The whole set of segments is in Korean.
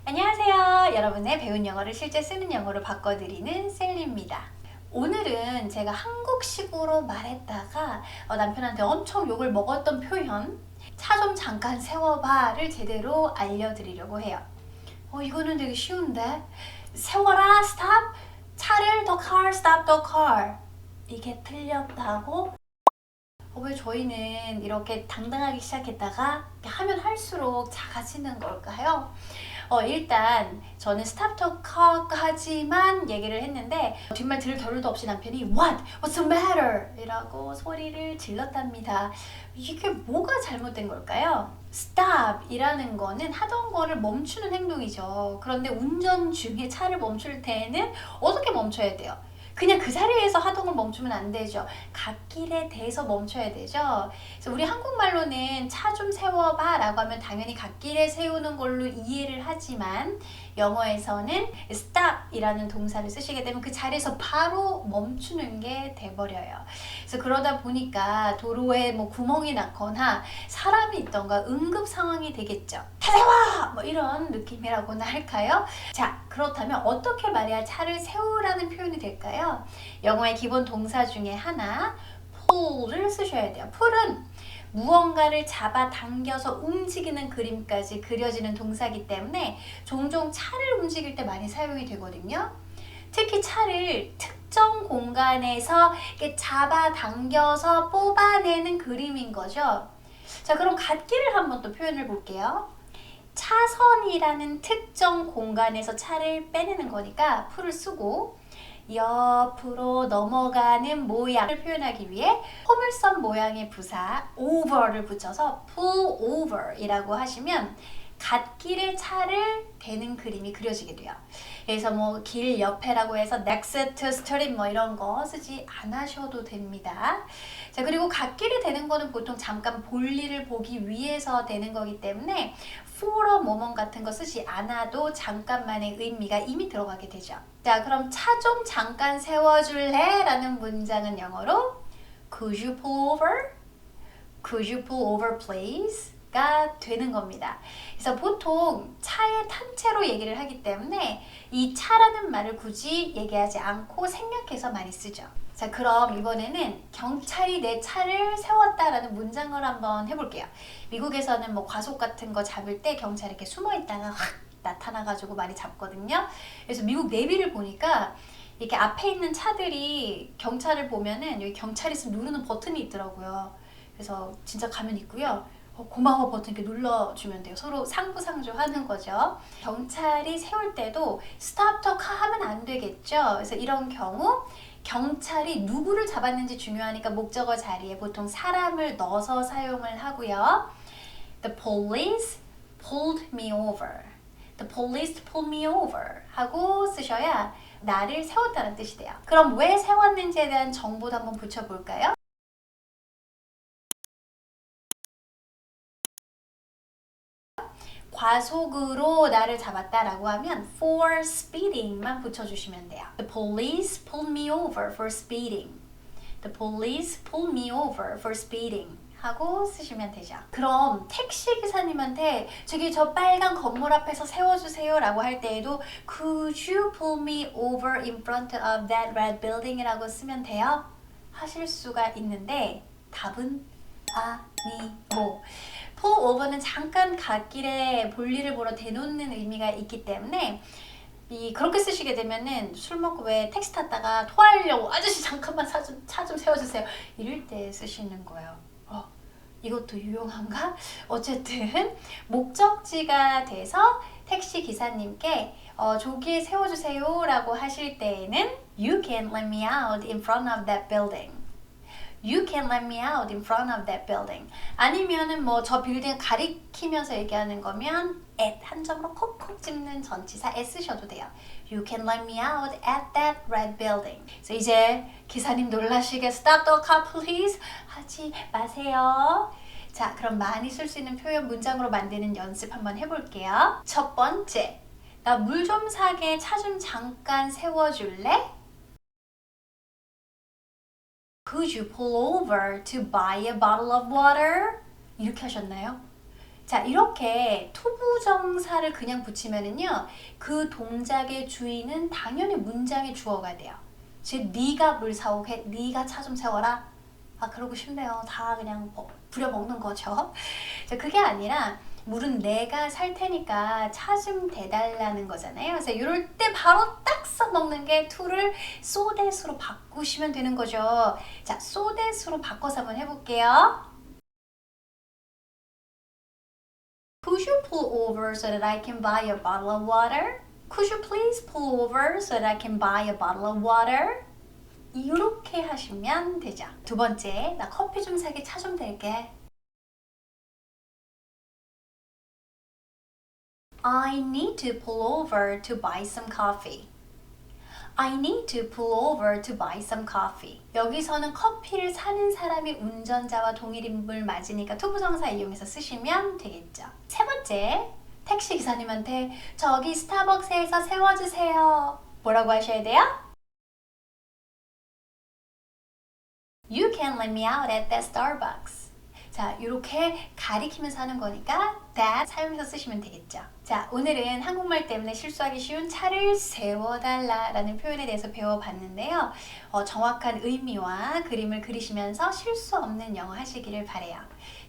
안녕하세요. 여러분의 배운 영어를 실제 쓰는 영어로 바꿔드리는 셀리입니다. 오늘은 제가 한국식으로 말했다가 남편한테 엄청 욕을 먹었던 표현 차 좀 잠깐 세워봐를 제대로 알려드리려고 해요. 이거는 되게 쉬운데 세워라 stop 차를 the car stop the car 이게 틀렸다고? 왜 저희는 이렇게 당당하게 시작했다가 하면 할수록 작아지는 걸까요? 일단 저는 stop the car까지만 얘기를 했는데 뒷말 들을 겨를도 없이 남편이 What? What's the matter? 이라고 소리를 질렀답니다. 이게 뭐가 잘못된 걸까요? stop 이라는 거는 하던 거를 멈추는 행동이죠. 그런데 운전 중에 차를 멈출 때는 어떻게 멈춰야 돼요? 그냥 그 자리에서 하던 걸 멈추면 안 되죠. 갓길에 대서 멈춰야 되죠. 그래서 우리 한국말로는 차 좀 세워봐 라고 하면 당연히 갓길에 세우는 걸로 이해를 하지만 영어에서는 stop 이라는 동사를 쓰시게 되면 그 자리에서 바로 멈추는 게 돼버려요. 그래서 그러다 보니까 도로에 뭐 구멍이 났거나 사람이 있던가 응급 상황이 되겠죠. 차 세워! 뭐 이런 느낌이라고나 할까요? 자, 그렇다면 어떻게 말해야 차를 세우라는 표현이 될까요? 영어의 기본 동사 중에 하나 pull를 쓰셔야 돼요. pull은 무언가를 잡아당겨서 움직이는 그림까지 그려지는 동사이기 때문에 종종 차를 움직일 때 많이 사용이 되거든요. 특히 차를 특정 공간에서 이렇게 잡아당겨서 뽑아내는 그림인 거죠. 자, 그럼 갓길을 한번 또 표현을 볼게요. 차선이라는 특정 공간에서 차를 빼내는 거니까 풀을 쓰고 옆으로 넘어가는 모양을 표현하기 위해 포물선 모양의 부사 over를 붙여서 pull over 이라고 하시면 갓길에 차를 대는 그림이 그려지게 돼요. 그래서 뭐 길 옆에라고 해서 next to street 뭐 이런 거 쓰지 않으셔도 됩니다. 자, 그리고 갓길에 대는 거는 보통 잠깐 볼일을 보기 위해서 되는 거기 때문에 for a moment 같은 거 쓰지 않아도 잠깐만의 의미가 이미 들어가게 되죠. 자, 그럼 차 좀 잠깐 세워줄래? 라는 문장은 영어로 Could you pull over? Could you pull over please? 가 되는 겁니다. 그래서 보통 차에 탄 채로 얘기를 하기 때문에 이 차라는 말을 굳이 얘기하지 않고 생략해서 많이 쓰죠. 자, 그럼 이번에는 경찰이 내 차를 세웠다라는 문장을 한번 해볼게요. 미국에서는 뭐 과속 같은 거 잡을 때 경찰이 이렇게 숨어 있다가 확 나타나가지고 많이 잡거든요. 그래서 미국 내비를 보니까 이렇게 앞에 있는 차들이 경찰을 보면은 여기 경찰 있으면 누르는 버튼이 있더라고요. 그래서 진짜 가면 있고요. 고마워 버튼 이렇게 눌러주면 돼요. 서로 상부상조하는 거죠. 경찰이 세울 때도 stop the car 하면 안 되겠죠. 그래서 이런 경우 경찰이 누구를 잡았는지 중요하니까 목적어 자리에 보통 사람을 넣어서 사용을 하고요. The police pulled me over. The police pulled me over 하고 쓰셔야 나를 세웠다는 뜻이 돼요. 그럼 왜 세웠는지에 대한 정보도 한번 붙여볼까요? 과속으로 나를 잡았다라고 하면 for speeding만 붙여주시면 돼요. The police pulled me over for speeding. The police pulled me over for speeding. 하고 쓰시면 되죠. 그럼 택시 기사님한테 저기 저 빨간 건물 앞에서 세워주세요 라고 할 때에도 Could you pull me over in front of that red building? 이라고 쓰면 돼요? 하실 수가 있는데 답은 아니고 pull over는 잠깐 갓길에 볼일을 보러 대놓는 의미가 있기 때문에 그렇게 쓰시게 되면은 술 먹고 왜 택시 탔다가 토하려고 아저씨 잠깐만 차 좀 세워주세요 이럴 때 쓰시는 거예요. 이것도 유용한가? 어쨌든 목적지가 돼서 택시 기사님께 저기에 세워주세요 라고 하실 때에는 You can let me out in front of that building. You can let me out in front of that building. 아니면은 뭐 저 빌딩을 가리키면서 얘기하는 거면 at 한 점으로 콕콕 집는 전치사 at 쓰셔도 돼요. You can let me out at that red building. 그래서 이제 기사님 놀라시게 stop the car please 하지 마세요. 자, 그럼 많이 쓸 수 있는 표현 문장으로 만드는 연습 한번 해볼게요. 첫 번째, 나 물 좀 사게 차 좀 잠깐 세워줄래? Could you pull over to buy a bottle of water? 이렇게 하셨나요? 자, 이렇게 투부정사를 그냥 붙이면은요, 그 동작의 주인은 당연히 문장의 주어가 돼요. 즉, 네가 물 사오게, 네가 차 좀 세워라. 아, 그러고 싶네요. 다 그냥 부려먹는 거죠. 자, 그게 아니라 물은 내가 살 테니까 차 좀 대달라는 거잖아요. 그래서 이럴 때 바로 딱 써먹는 게 to를 so that으로 바꾸시면 되는 거죠. 자, so that으로 바꿔서 한번 해볼게요. Could you pull over so that I can buy a bottle of water? Could you please pull over so that I can buy a bottle of water? 이렇게 하시면 되죠. 두 번째, 나 커피 좀 사게 차 좀 댈게. I need to pull over to buy some coffee. I need to pull over to buy some coffee. 여기서는 커피를 사는 사람이 운전자와 동일인물 맞으니까 투부정사 이용해서 쓰시면 되겠죠. 세 번째, 택시 기사님한테 저기 스타벅스에서 세워주세요. 뭐라고 하셔야 돼요? You can let me out at that Starbucks. 자, 이렇게 가리키면서 하는 거니까 that 사용해서 쓰시면 되겠죠. 자, 오늘은 한국말 때문에 실수하기 쉬운 차를 세워달라 라는 표현에 대해서 배워봤는데요. 정확한 의미와 그림을 그리시면서 실수 없는 영어 하시기를 바래요.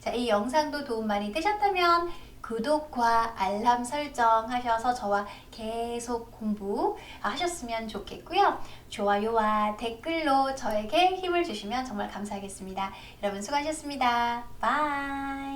자, 이 영상도 도움 많이 되셨다면 구독과 알람 설정 하셔서 저와 계속 공부하셨으면 좋겠고요. 좋아요와 댓글로 저에게 힘을 주시면 정말 감사하겠습니다. 여러분 수고하셨습니다. 바이.